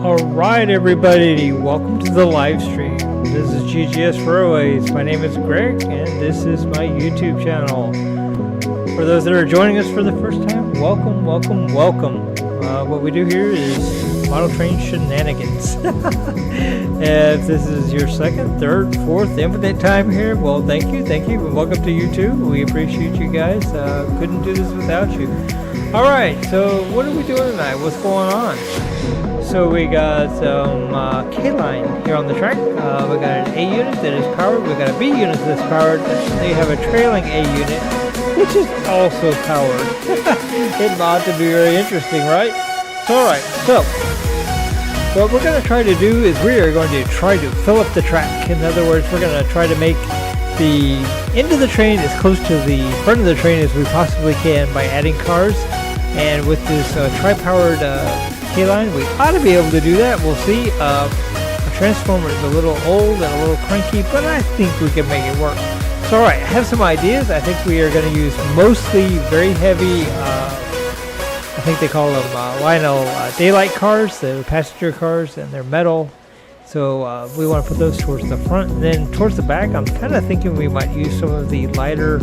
Alright everybody, welcome to the live stream. This is GGS Railways. My name is Greg and this is my YouTube channel. For those that are joining us for the first time, welcome. What we do here is model train shenanigans. If this is your second, third, fourth, infinite time here, well thank you, and welcome to YouTube. We appreciate you guys. Couldn't do this without you. Alright, so what are we doing tonight? What's going on? So we got some K-line here on the track. We got an A unit that is powered. We got a B unit that's powered. They have a trailing A unit, which is also powered. It ought to be very interesting, right? Alright, so what we're going to try to do is we are going to try to fill up the track. In other words, we're going to try to make the end of the train as close to the front of the train as we possibly can by adding cars. And with this tri-powered K-line, we ought to be able to do that. We'll see. The transformer is a little old and a little cranky, but I think we can make it work. So alright, I have some ideas. I think we are going to use mostly very heavy, I think they call them Lionel daylight cars. They're passenger cars and they're metal. So we want to put those towards the front. And then towards the back, I'm kind of thinking we might use some of the lighter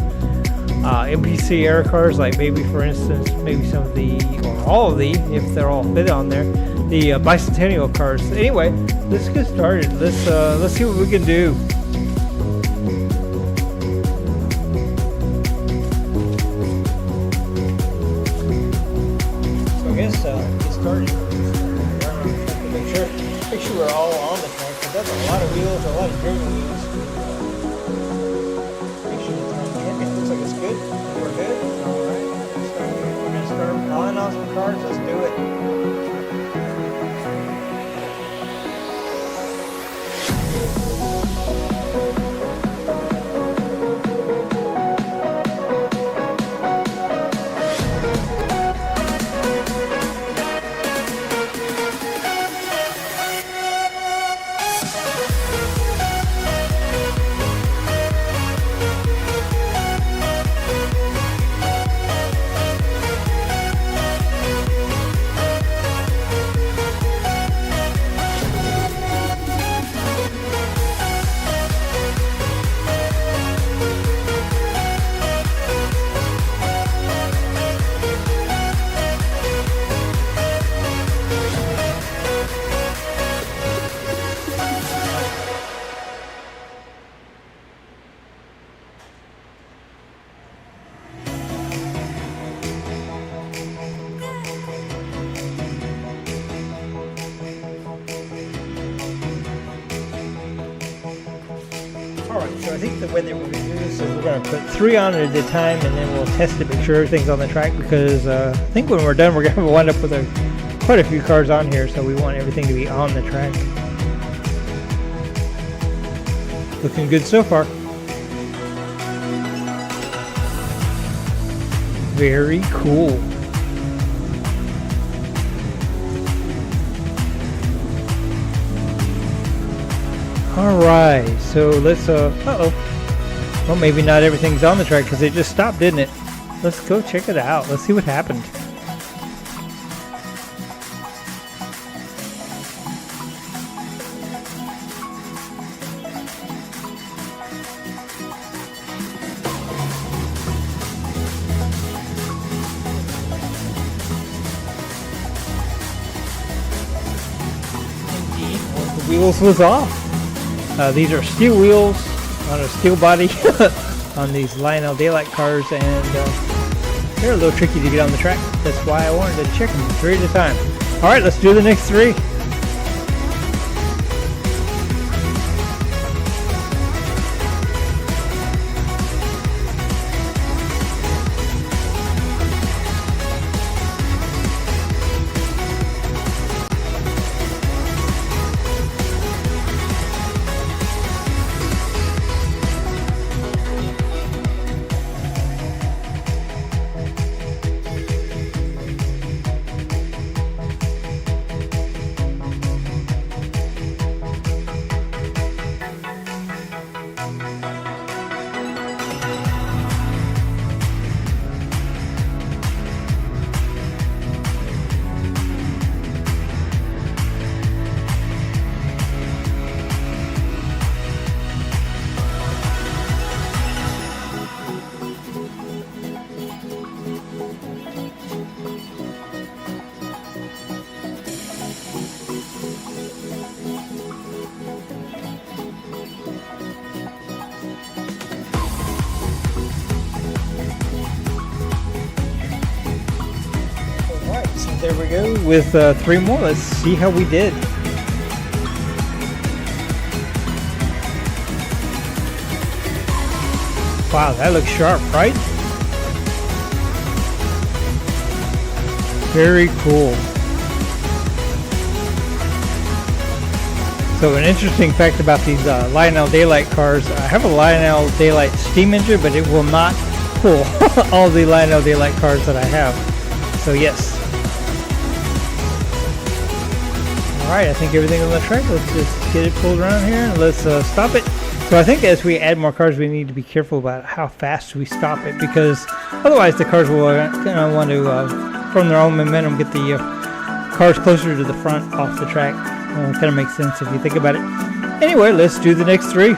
MPC air cars, like maybe for instance, maybe some of the, or all of the, if they're all fit on there, the bicentennial cars. Anyway, let's get started. Let's see what we can do. So I guess get started. Make sure we're all on the track. Because that's a lot of wheels, a lot of driven wheels. Like it's good. We're good. Alright. We're going to start piling on some cars. Let's do it. Alright, so I think the way that we're going to do this is we're going to put 3 on at a time and then we'll test it, make sure everything's on the track, because I think when we're done we're going to wind up with quite a few cars on here, so we want everything to be on the track. Looking good so far. Very cool. Alright, so let's, well, maybe not everything's on the track because it just stopped, didn't it? Let's go check it out. Let's see what happened. Indeed, one of the wheels was off. These are steel wheels on a steel body on these Lionel daylight cars, and they're a little tricky to get on the track. That's why I wanted to check them 3 at a time. Alright, let's do the next 3. There we go with 3 more. Let's see how we did. Wow, that looks sharp, right? Very cool. So an interesting fact about these Lionel Daylight cars, I have a Lionel Daylight steam engine, but it will not pull all the Lionel Daylight cars that I have. So yes. Alright, I think everything's on the track. Let's just get it pulled around here and let's stop it. So I think as we add more cars, we need to be careful about how fast we stop it, because otherwise the cars will kind of want to, from their own momentum, get the cars closer to the front off the track. Kind of makes sense if you think about it. Anyway, let's do the next 3.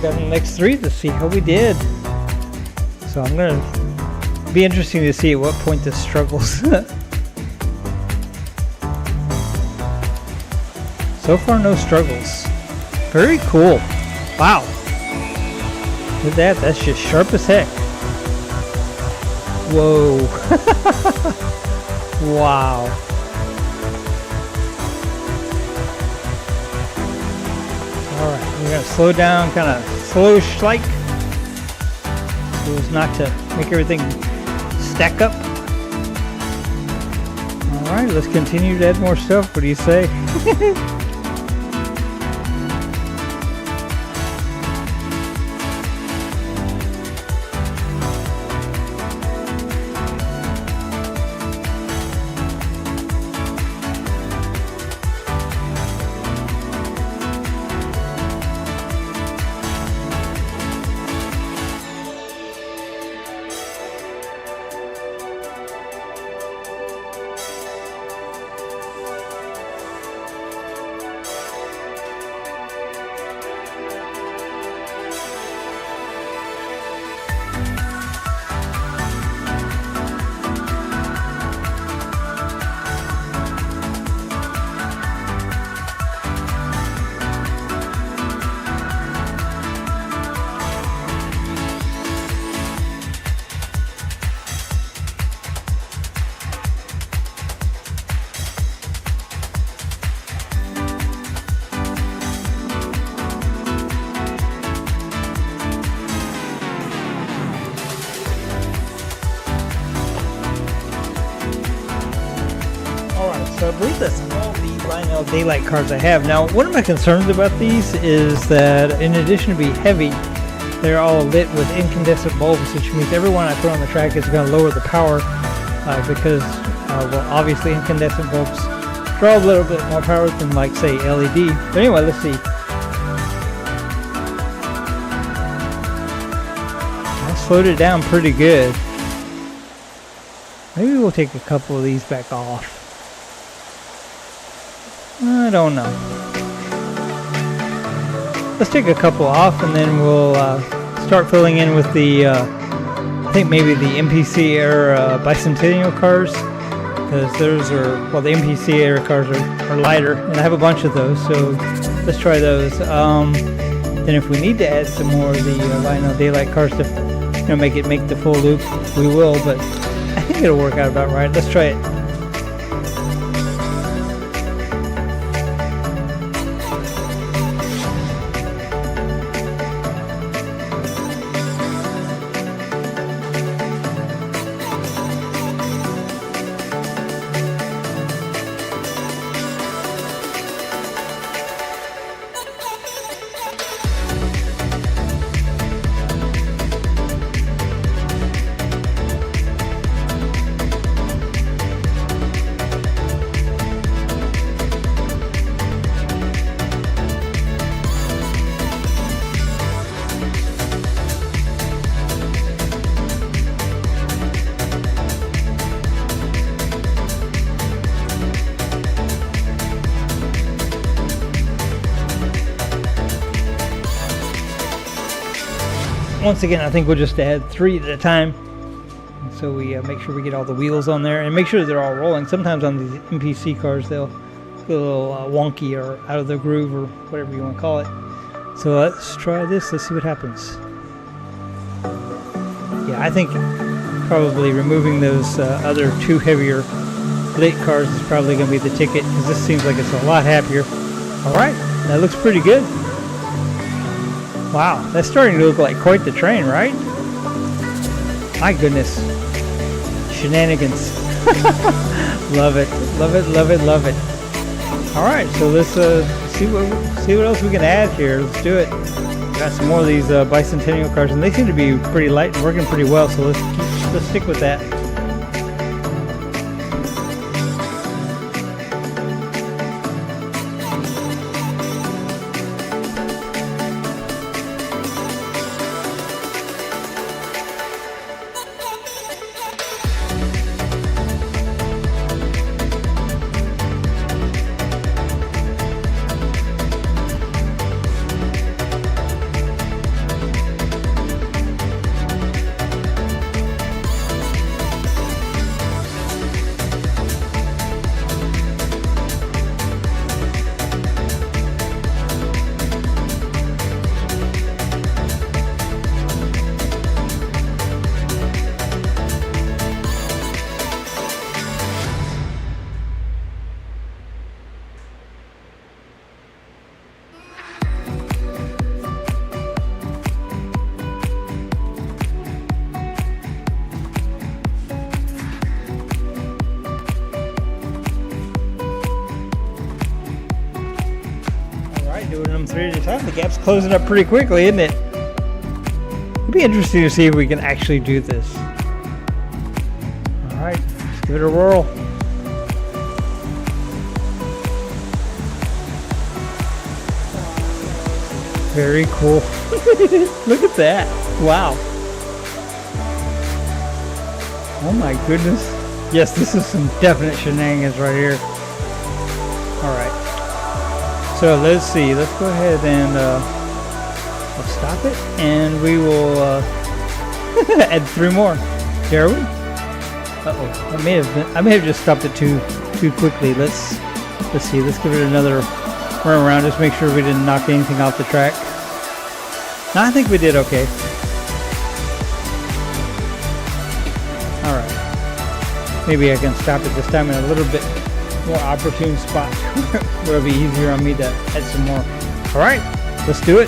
Got the next 3 to see how we did. So I'm gonna be interesting to see at what point this struggles. So far, no struggles. Very cool. Wow. Look at that. That's just sharp as heck. Whoa. Wow. Alright, we're going to slow down, kind of slow-like, so as not to make everything stack up. Alright, let's continue to add more stuff. What do you say? So I believe that's all the Lionel Daylight cars I have. Now, one of my concerns about these is that in addition to being heavy, they're all lit with incandescent bulbs, which means every one I put on the track is going to lower the power because, well, obviously incandescent bulbs draw a little bit more power than, like, say, LED. But anyway, let's see. I slowed it down pretty good. Maybe we'll take a couple of these back off. I don't know. Let's take a couple off and then we'll start filling in with the, I think maybe the MPC era Bicentennial cars. Because those are, well, the MPC era cars are lighter, and I have a bunch of those, so let's try those. Then if we need to add some more of the Lionel Daylight cars to, you know, make the full loop, we will, but I think it'll work out about right. Let's try it. once again, I think we'll just add 3 at a time. So we make sure we get all the wheels on there and make sure they're all rolling. Sometimes on these MPC cars, they'll get a little wonky or out of the groove or whatever you want to call it. So let's try this. Let's see what happens. Yeah, I think probably removing those other 2 heavier late cars is probably going to be the ticket, because this seems like it's a lot happier. All right, that looks pretty good. Wow, that's starting to look like quite the train, right? My goodness. Shenanigans. Love it, love it, love it, love it. All right, so let's see what else we can add here. Let's do it. Got some more of these bicentennial cars, and they seem to be pretty light and working pretty well. So let's stick with that. Doing them 3 at a time. The gap's closing up pretty quickly, isn't it? It'd be interesting to see if we can actually do this. All right, let's give it a whirl. Very cool. Look at that. Wow. Oh my goodness. Yes, this is some definite shenanigans right here. All right. So let's see. Let's go ahead and I'll stop it, and we will add 3 more. Dare we? Uh-oh. I may have just stopped it too quickly. Let's see. Let's give it another run around. Just make sure we didn't knock anything off the track. No, I think we did okay. All right. Maybe I can stop it this time in a little bit more opportune spot where it'll be easier on me to add some more. All right, let's do it.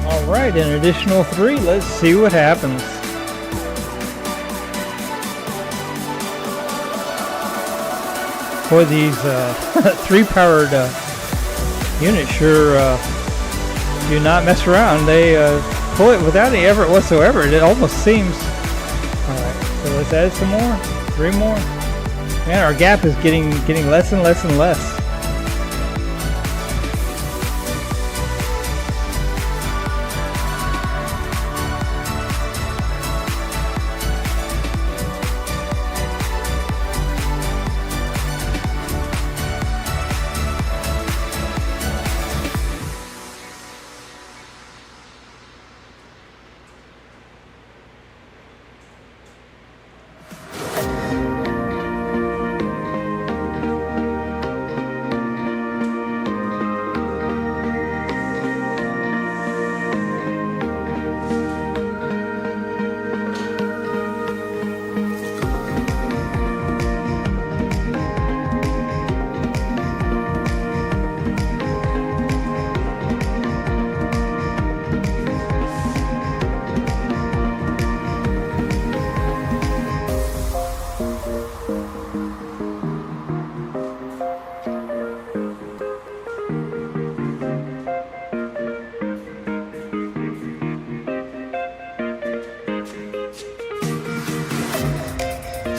Alright, an additional 3. Let's see what happens. Boy, these 3-powered units sure do not mess around. They pull it without any effort whatsoever. It almost seems. Alright, so let's add some more. 3 more. Man, our gap is getting less and less and less.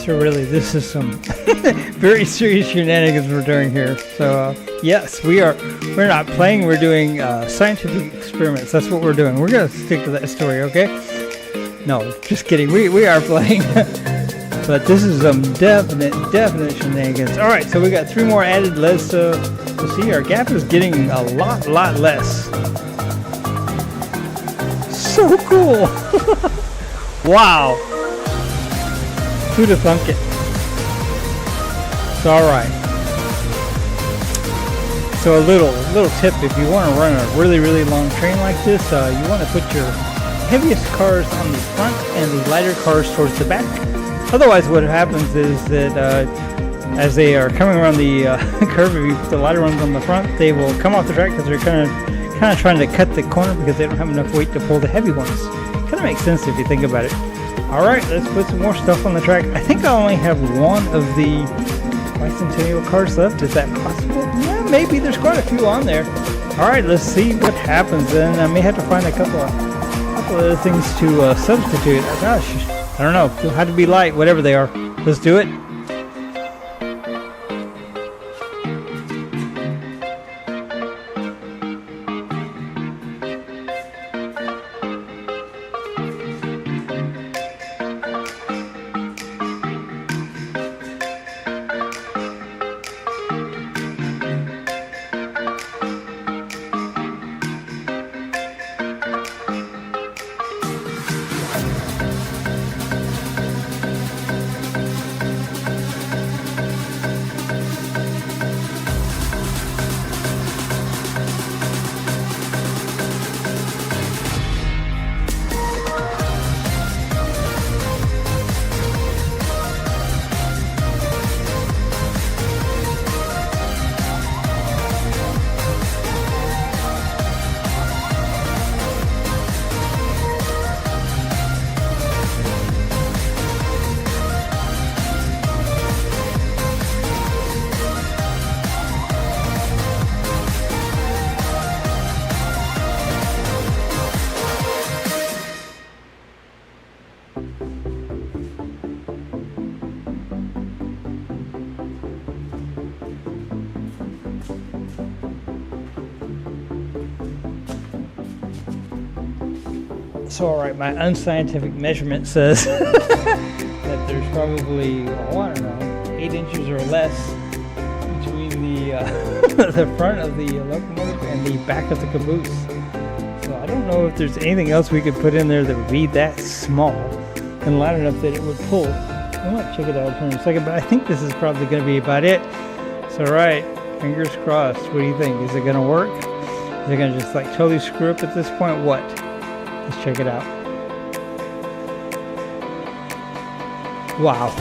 So really, this is some very serious shenanigans we're doing here. So yes, we're not playing, we're doing scientific experiments. That's what we're doing. We're going to stick to that story, okay? No, just kidding. We are playing. But this is some definite shenanigans. All right, so we got 3 more added. Let's see. Our gap is getting a lot less. So cool. Wow. Who'd have thunk it? So, all right. So a little tip: if you want to run a really long train like this, you want to put your heaviest cars on the front and the lighter cars towards the back. Otherwise, what happens is that as they are coming around the curve, if you put the lighter ones on the front, they will come off the track because they're kind of trying to cut the corner because they don't have enough weight to pull the heavy ones. Kind of makes sense if you think about it. All right, let's put some more stuff on the track. I think I only have one of the bicentennial cars left. Is that possible? Yeah, maybe. There's quite a few on there. All right, let's see what happens. And I may have to find a couple of other things to substitute. Oh, gosh. I don't know. They'll have to be light, whatever they are. Let's do it. So, all right, my unscientific measurement says that there's probably, I don't know, 8 inches or less between the the front of the locomotive and the back of the caboose. So I don't know if there's anything else we could put in there that would be that small and light enough that it would pull. I might check it out here in a second, but I think this is probably going to be about it. So, all right, fingers crossed. What do you think? Is it going to work? Is it going to just like totally screw up at this point? What? Let's check it out. Wow.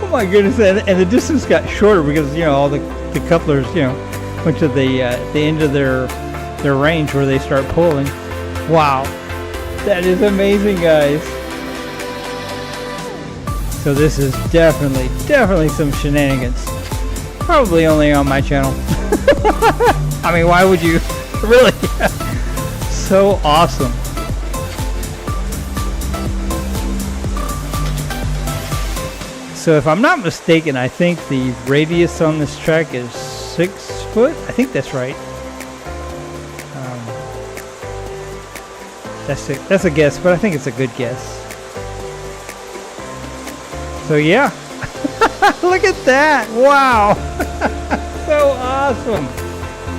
Oh my goodness. And the distance got shorter because, you know, all the couplers, you know, went to the end of their range where they start pulling. Wow. That is amazing, guys. So this is definitely some shenanigans. Probably only on my channel. I mean, why would you? Really? So awesome. So if I'm not mistaken, I think the radius on this track is 6 foot. I think that's right. That's a guess, but I think it's a good guess. So yeah. Look at that. Wow. So awesome.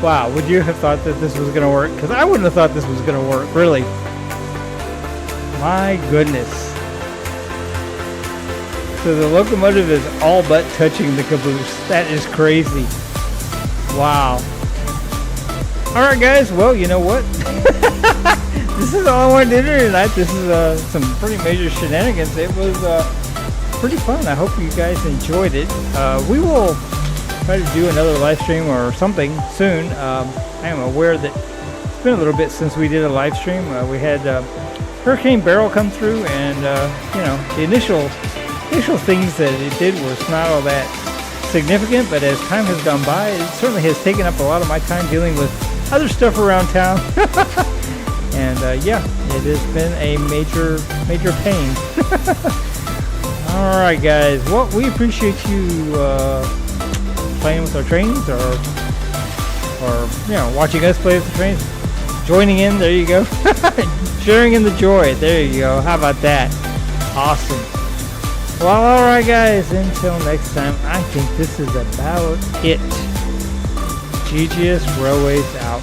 Wow, would you have thought that this was going to work? Because I wouldn't have thought this was going to work, really. My goodness. So the locomotive is all but touching the caboose. That is crazy. Wow. Alright guys, well, you know what? This is all I wanted to do tonight. This is some pretty major shenanigans. It was pretty fun. I hope you guys enjoyed it. We will try to do another live stream or something soon. I am aware that it's been a little bit since we did a live stream. We had Hurricane Beryl come through, and you know, the initial things that it did was not all that significant, but as time has gone by, it certainly has taken up a lot of my time dealing with other stuff around town. And yeah, it has been a major pain. Alright guys, well, we appreciate you playing with our trains, or watching us play with the trains. Joining in, there you go. Sharing in the joy, there you go. How about that? Awesome. Well, alright guys, until next time, I think this is about it. GGS Railways out.